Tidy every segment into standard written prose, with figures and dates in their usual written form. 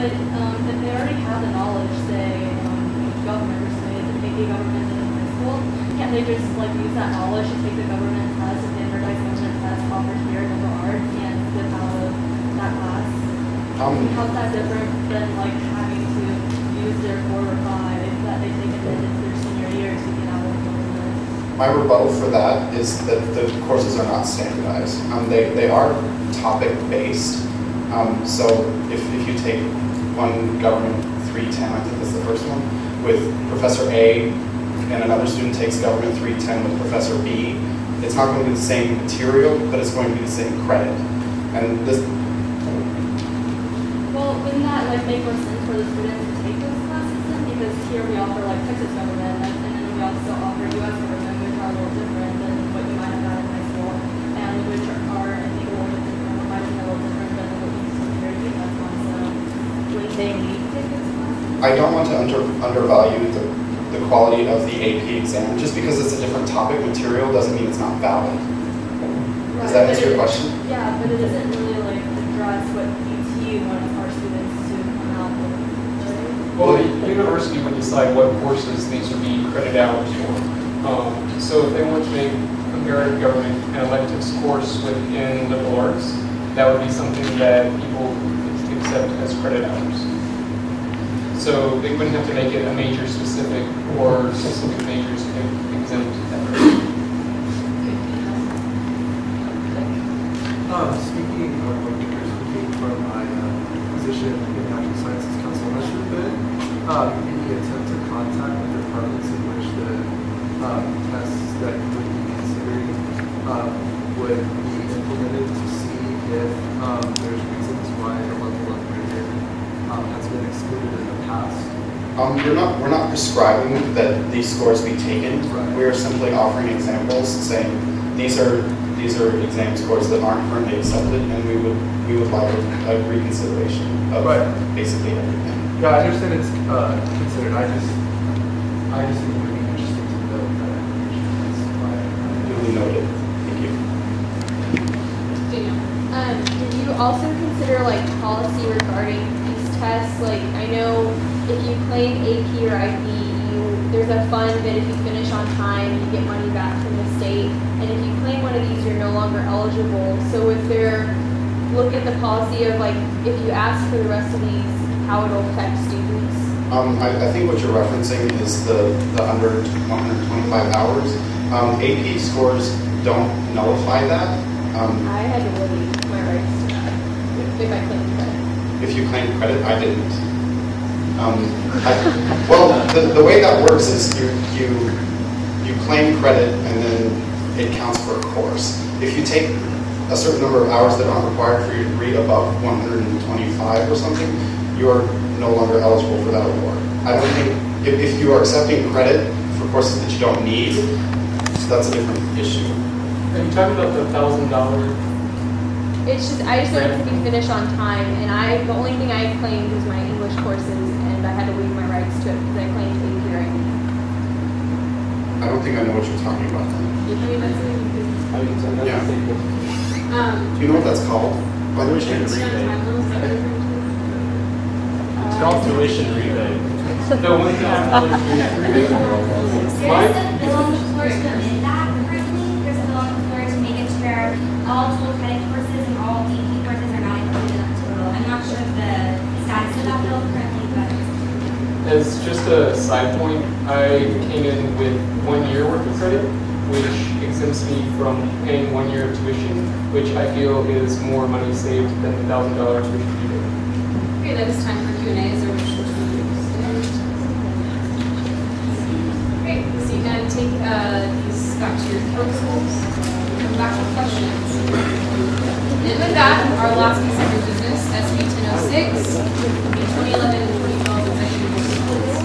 But if they already have the knowledge, say, government or say to take a government in high school, can't they just like use that knowledge to take the government test, a standardized government test offered here at liberal arts and slip out of that class? How's that different than like having to use their 4 or 5 that they take attendance their senior year to get out of government? My rebuttal for that is that the courses are not standardized. They are topic based. So if you take one government 310, I think that's the first one, with Professor A, and another student takes government 310 with Professor B, it's not going to be the same material, but it's going to be the same credit. And this. Well, wouldn't that like make more sense for the students to take those classes then? Because here we offer like Texas government, and then we also offer U.S. government, which are a little different than what you might have had in high school, and which are I think a little different, or might have been a little different than what you used to hear in that one. So would they need to take those classes? I don't want to undervalue the quality of the AP exam. Just because it's a different topic material doesn't mean it's not valid. Does that answer your question? Yeah, but it doesn't really like address what UT wants our students to come out with. Right? Well, the university would decide what courses these would be credit hours for. So if they want to make comparative government an electives course within liberal arts, that would be something that people could accept as credit hours. So they wouldn't have to make it a major specific or specific majors exempt. Speaking of what you were speaking from my position in the Natural Sciences Council initiative, any attempt to contact the departments in which the tests that you would be considering would be implemented to see if there's reasons why a level of rigor has been excluded in the past? We're not prescribing that these scores be taken. Right. We are simply offering examples, saying these are exam scores that aren't currently accepted, and we would like a reconsideration of basically everything. Yeah, I understand it's considered. I just think it would be interesting to know that information. That's why I Duly noted. Thank you. Did you also consider like policy regarding these tests? Like I know if you claim AP or IB, there's a fund that if you finish on time, you get money back from the state. And if you claim one of these, you're no longer eligible. So if they're looking at the policy of like, if you ask for the rest of these, how it'll affect students? I think what you're referencing is the under 125 hours. AP scores don't nullify that. I had to waive my rights to that if I claimed credit. If you claim credit, I didn't. Well, the way that works is you claim credit and then it counts for a course. If you take a certain number of hours that aren't required for you to read above 125 or something, you're no longer eligible for that award. I don't think, if you are accepting credit for courses that you don't need, that's a different issue. Are you talking about the $1,000? It's just, I just wanted to be finished on time, and the only thing I claimed was my English courses, and I had to waive my rights to it because I claimed AP or IB. I don't think I know what you're talking about then. Yeah. Do you know what that's called? By the chance? It's called tuition rebate. No, one thing There's a bill on the floor to amend that currently. There's a bill on the floor to make it to where all dual credit courses and all AP courses are not included in that total. I'm not sure of the status of that bill currently, but As just a side point, I came in with 1 year worth of credit, which exempts me from paying 1 year of tuition, which I feel is more money saved than the $1,000 tuition rebate. Okay, that is time for Q&A. Is there which one to use? Great. So you can take these back to your councils. Come back with questions. And with that, our last piece of your business, SB 1006, the 2011 and 2012 executive board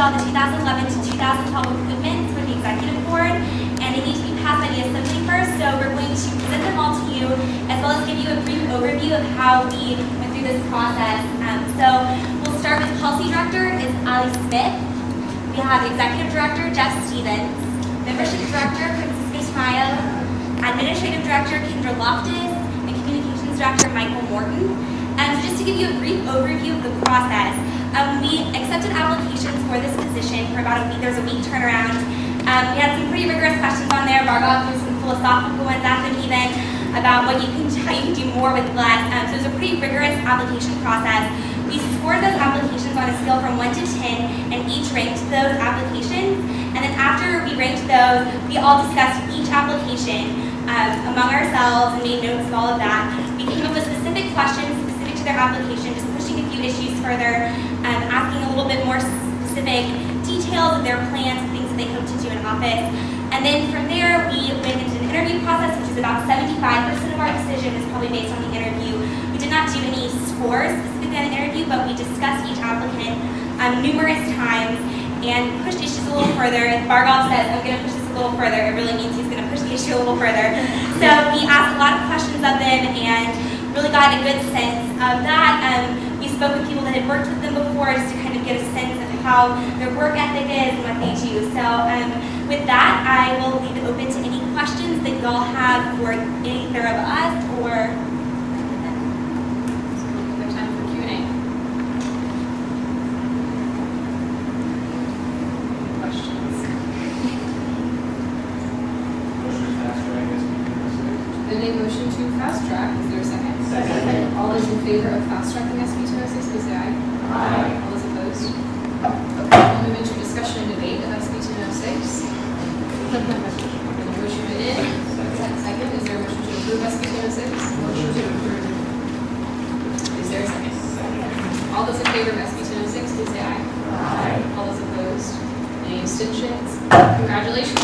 all the 2011 to 2012 appointments for the executive board, and they need to be passed by the assembly first, so we're going to present them all to you, as well as give you a brief overview of how we went through this process. So we'll start with policy director is Ali Smith. We have executive director Jeff Stevens, membership director Francisco Tamayo, administrative director Kendra Loftus, and communications director Michael Morton. So just to give you a brief overview of the process, we accepted applications for this position for about a week. There's a week turnaround. We had some pretty rigorous questions on there. Bargov threw some philosophical ones at them even about how you can do more with less. So it was a pretty rigorous application process. We scored those applications on a scale from 1 to 10 and each ranked those applications. And then after we ranked those, we all discussed each application among ourselves and made notes of all of that. We came up with specific questions specific to their application, just pushing a few issues further, asking a little bit more specific details of their plans and things that they hope to do in office. And then from there, we went into an interview process, which is about 75% of our decision is probably based on the interview. We did not do any scores specifically on the interview, but we discussed each applicant numerous times and pushed issues a little further. If Bargov says, I'm going to push this a little further, it really means he's going to push the issue a little further. So we asked a lot of questions of them and really got a good sense of that. We spoke with people that had worked with them before just to kind of get a sense of how their work ethic is and what they do. So with that, I will leave it open to any questions that y'all have for either of us or There's time for Q&A. Questions? Then a motion to fast track. Is there a second? Second. All those in favor of fast tracking SB 206, please say aye. Aye. All those opposed? Okay, we'll move into discussion and debate of SB 206. Motion been in. Second, is there a motion to approve SB 206? Motion to approve. Is there a second? All those in favor of SB 206, please say aye. Aye. All those opposed? Any abstentions? Congratulations.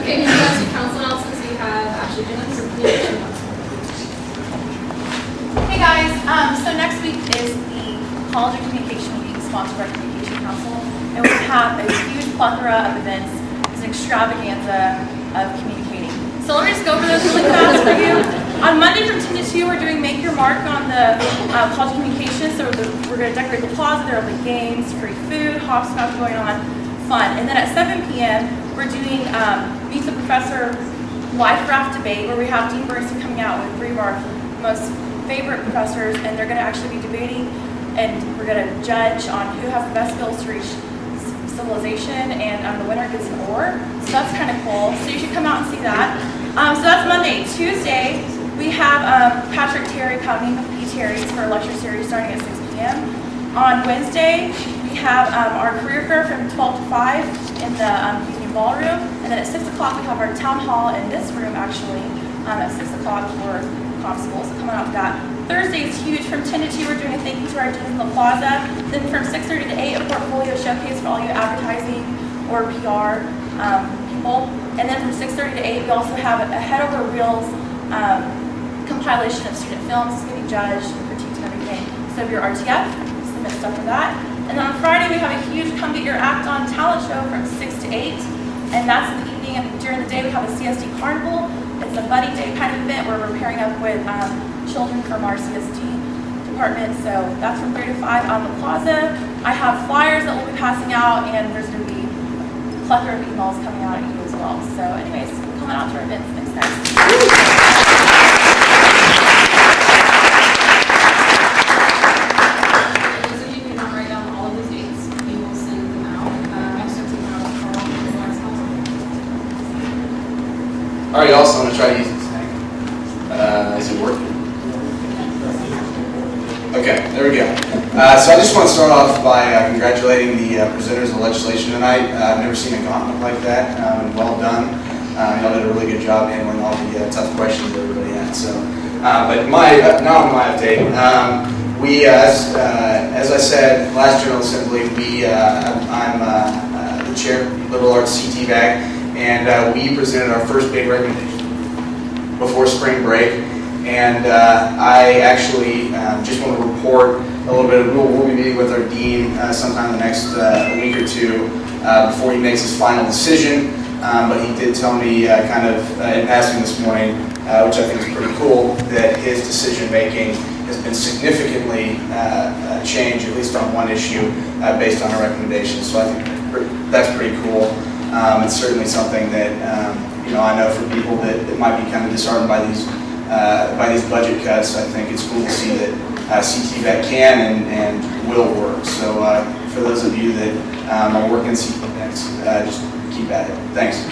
Okay, moving on to council announcements, we have Ashley Jennings from Communication Council. Hey guys, so next week is the College of Communication Week sponsored by Communication Council, and we have a huge plethora of events. It's an extravaganza of communicating. So let me just go over those really fast for you. On Monday from 10 to 2, we're doing Make Your Mark on the College of Communication. So we're going to decorate the plaza, there will be games, free food, hopscotch going on, fun. And then at 7 p.m., we're doing Meet the Professor live draft debate where we have Dean Bernstein coming out with 3 of our most favorite professors, and they're going to actually be debating, and we're going to judge on who has the best skills to reach civilization, and the winner gets an award. So that's kind of cool. So you should come out and see that. So that's Monday. Tuesday, we have Patrick Terry coming with P. Terry's for a lecture series starting at 6 p.m. On Wednesday, we have our career fair from 12 to 5 in the Union Ballroom. And then at 6 o'clock, we have our town hall in this room, actually, at 6 o'clock for constables. So coming out with that. Thursday is huge. From 10 to 2, we're doing a thank you to our teams in the plaza. Then from 6:30 to 8, a portfolio showcase for all you advertising or PR people. And then from 6:30 to 8, we also have a Head Over Reels compilation of student films. It's going to be judged and critiqued and everything. So if you're RTF, submit stuff for that. And then on Friday, we have a huge Come Get Your Act On talent show from 6 to 8. And that's in the evening. And during the day, we have a CSD Carnival. It's a buddy day kind of event where we're pairing up with children from our CSD department. So that's from 3 to 5 on the plaza. I have flyers that we'll be passing out, and there's going to be a plethora of emails coming out at you as well. So anyways, come on out to our events. Thanks, guys. All right, y'all, so I'm going to try to use this thing. Is it working? Okay, there we go. So I just want to start off by congratulating the presenters of the legislation tonight. I've never seen a gauntlet like that. Well done. Y'all did a really good job handling all the tough questions that everybody had. So, but now on my update. We, as I said, last General Assembly, I'm the chair of Liberal Arts CTVAC, and we presented our first big recommendation before spring break. And I actually just want to report a little bit. We'll be meeting with our dean sometime in the next week or two before he makes his final decision. But he did tell me kind of in passing this morning, which I think is pretty cool, that his decision making has been significantly changed, at least on one issue, based on our recommendations. So I think that's pretty cool. It's certainly something that I know for people that might be kind of disheartened by these budget cuts, I think it's cool to see that CTVAC can and will work. So for those of you that are working CTVACs, just keep at it. Thanks.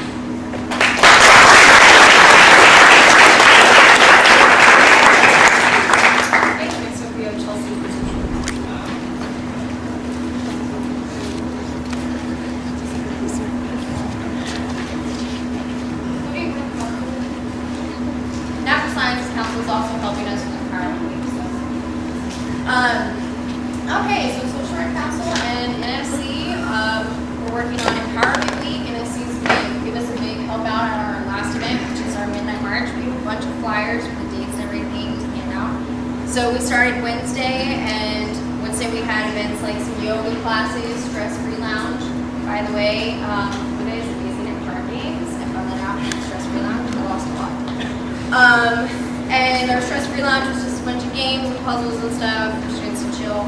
Okay, so Social Work Council and NFC, we're working on Empowerment Week. NFC's going to give us a big help out at our last event, which is our Midnight March. We have a bunch of flyers with the dates and everything to hand out. So we started Wednesday, and Wednesday we had events like some yoga classes, stress-free lounge. By the way, what is amazing at card games, and from that out, stress-free lounge, I lost a lot. And our stress-free lounge was just a bunch of games and puzzles and stuff for students to chill.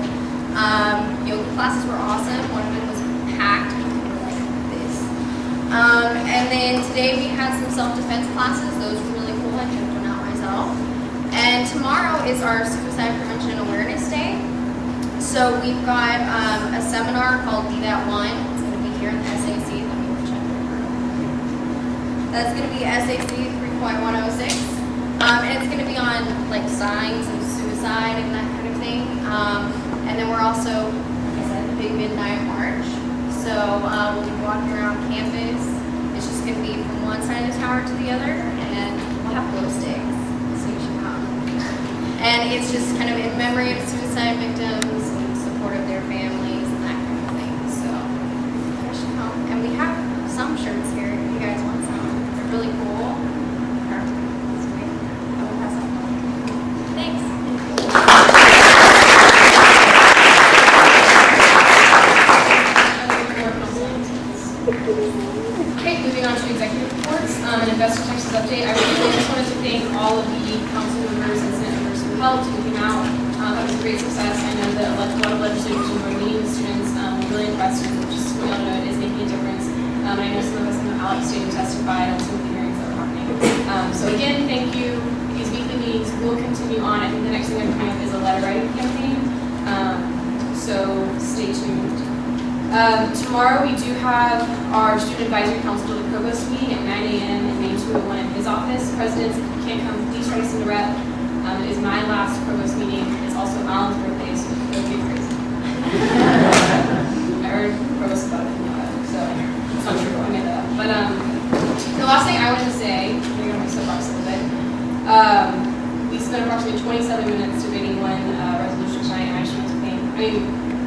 Yoga classes were awesome. One of them was packed. People were like this. And then today we had some self-defense classes. Those were really cool. I took one out myself. And tomorrow is our Suicide Prevention Awareness Day. So we've got a seminar called Be That One. It's going to be here in the SAC. Let me check it out. That's going to be SAC 3.106. And it's going to be on like signs of suicide and that kind of thing. And then we're also, like I said, the big Midnight March. So we'll be walking around campus. It's just going to be from one side of the tower to the other, and we'll have glow sticks, so you should come. And it's just kind of in memory of suicide victims and support of their families and that kind of thing. So you should come. And we have some shirts here if you guys want some. They're really cool. Thanks. Okay, moving on to executive reports. An investor Texas update. I really just wanted to thank all of the council members and senate members who helped and came out. That was a great success. I know that a lot of legislators and meeting with students were really impressed, and just so we all know it is making a difference. And I know some of us in the Alex Stadium testified on some of the hearings that were happening. So again, thank you. These weekly meetings will continue on. I think the next thing I'm coming up is a letter writing campaign. So stay tuned. Tomorrow we do have our Student Advisory Council to the Provost meeting at 9 a.m. in Main 201 in his office. Presidents, if you can't come, please try to send a rep. It is my last Provost meeting. It's also Alan's birthday, so don't get crazy. I heard Provost about it, so it's not true. I made that up. But the last thing I wanted to say, I'm going to go on my soapbox a little bit. We spent approximately 27 minutes debating one resolution tonight, and I just want to thank,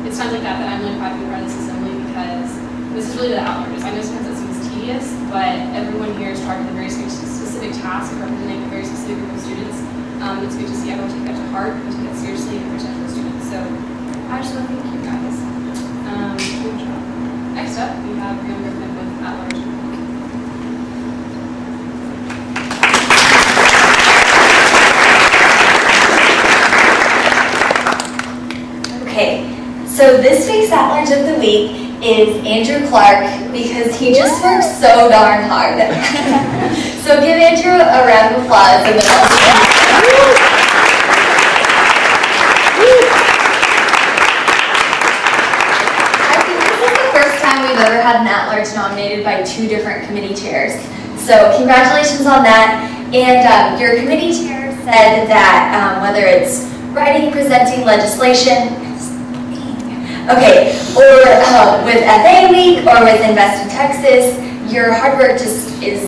it's times like that I'm really proud to be around this assembly, because this is really the at-larges. I know sometimes it seems tedious, but everyone here is charged with a very specific task of representing a very specific group of students. It's good to see everyone take that to heart and take that seriously and protect those students. So I just want to thank you guys. Good job. Next up, we have Graham Griffin with at-large. Okay, so this week's at-large of the week is Andrew Clark, because he just works so darn hard. So give Andrew a round of applause. And then I think this is the first time we've ever had an at-large nominated by 2 different committee chairs. So congratulations on that. And your committee chair said that whether it's writing, presenting legislation, okay, or with FA Week or with Invest in Texas, your hard work just is